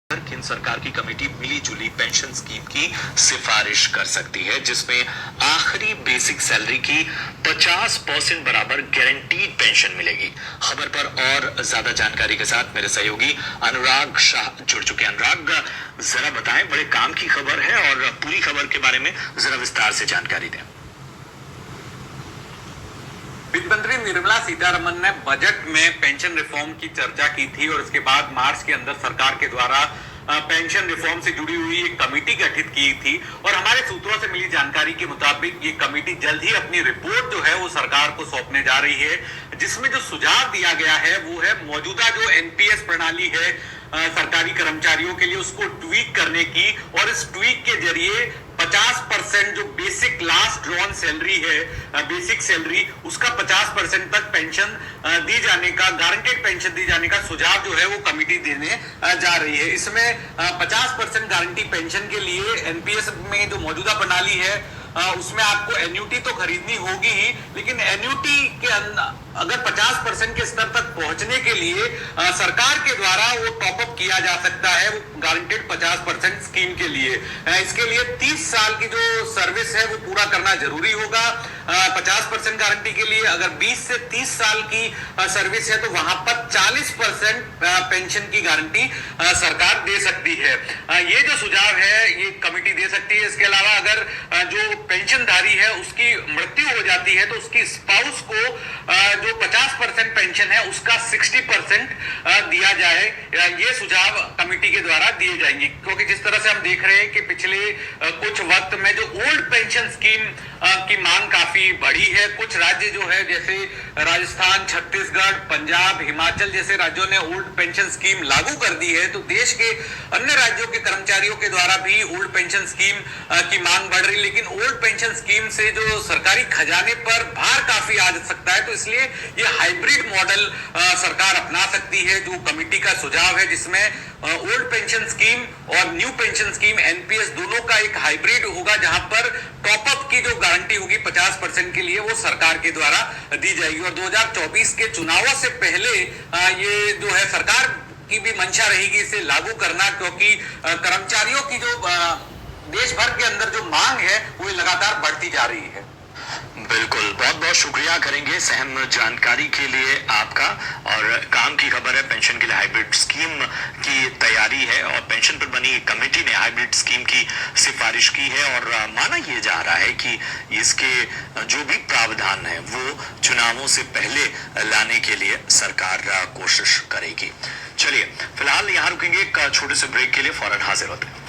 केंद्र सरकार की कमेटी मिली जुली पेंशन स्कीम की सिफारिश कर सकती है, जिसमें आखिरी बेसिक सैलरी की 50% बराबर गारंटीड पेंशन मिलेगी। खबर पर और ज्यादा जानकारी के साथ मेरे सहयोगी अनुराग शाह जुड़ चुके हैं। अनुराग, जरा बताएं, बड़े काम की खबर है और पूरी खबर के बारे में जरा विस्तार से जानकारी दें। वित्त मंत्री निर्मला सीतारमण ने बजट में पेंशन रिफॉर्म की चर्चा की थी और उसके बाद मार्च के अंदर सरकार के द्वारा पेंशन रिफॉर्म से जुड़ी हुई एक कमेटी गठित की थी और हमारे सूत्रों से मिली जानकारी के मुताबिक ये कमेटी जल्द ही अपनी रिपोर्ट जो है वो सरकार को सौंपने जा रही है, जिसमें जो सुझाव दिया गया है वो है मौजूदा जो एनपीएस प्रणाली है सरकारी कर्मचारियों के लिए उसको ट्वीक करने की, और इस ट्वीक के जरिए 50% जो बेसिक लास्ट ड्रॉन सैलरी है, बेसिक सैलरी, उसका 50% तक पेंशन दी जाने का, गारंटेड पेंशन दी जाने का सुझाव जो है वो कमेटी देने जा रही है। इसमें 50% गारंटी पेंशन के लिए एनपीएस में जो मौजूदा प्रणाली है उसमें आपको एन्यूटी तो खरीदनी होगी ही, लेकिन एन्यूटी के अगर 50% के स्तर तक पहुंचने के लिए सरकार के द्वारा वो टॉपअप किया जा सकता है वो गारंटेड 50% स्कीम के लिए। इसके लिए 30 साल की जो सर्विस है वो पूरा करना जरूरी होगा। 50% गारंटी के लिए अगर 20 से 30 साल की सर्विस है तो वहां पर 40% पेंशन की गारंटी सरकार दे सकती है। ये जो सुझाव है ये कमेटी दे सकती है। इसके अलावा अगर जो पेंशनधारी है उसकी मृत्यु हो जाती है तो उसकी स्पाउस को जो 50% पेंशन है उसका 60% दिया जाए, ये सुझाव कमेटी के द्वारा दिए जाएंगे। क्योंकि जिस तरह से हम देख रहे हैं कि पिछले कुछ वक्त में जो ओल्ड पेंशन स्कीम की मांग काफी बढ़ी है, कुछ राज्य जो है जैसे राजस्थान, छत्तीसगढ़, पंजाब, हिमाचल जैसे राज्यों ने ओल्ड पेंशन स्कीम लागू कर दी है, तो देश के अन्य राज्यों के कर्मचारियों के द्वारा भी ओल्ड पेंशन स्कीम की मांग बढ़ रही, लेकिन ओल्ड पेंशन स्कीम से जो सरकारी खजाने पर भार काफी आ सकता है, तो इसलिए ये हाइब्रिड मॉडल सरकार अपना सकती है। जो कमेटी का सुझाव है जिसमें ओल्ड पेंशन स्कीम और न्यू पेंशन स्कीम एनपीएस दोनों का एक हाइब्रिड होगा, जहां पर टॉपअप की जो गारंटी होगी 50% के लिए वो सरकार के द्वारा दी जाएगी। और 2024 के चुनावों से पहले ये जो है सरकार की भी मंशा रहेगी इसे लागू करना, क्योंकि कर्मचारियों की जो देश भर के अंदर जो मांग है वो लगातार बढ़ती जा रही है। बिल्कुल, बहुत बहुत शुक्रिया करेंगे सहम जानकारी के लिए आपका। और काम की खबर है, पेंशन के लिए हाइब्रिड स्कीम की तैयारी है और पेंशन पर बनी कमेटी ने हाइब्रिड स्कीम की सिफारिश की है और माना यह जा रहा है कि इसके जो भी प्रावधान है वो चुनावों से पहले लाने के लिए सरकार कोशिश करेगी। चलिए फिलहाल यहाँ रुकेंगे, एक छोटे से ब्रेक के लिए फौरन हाजिर होते हैं।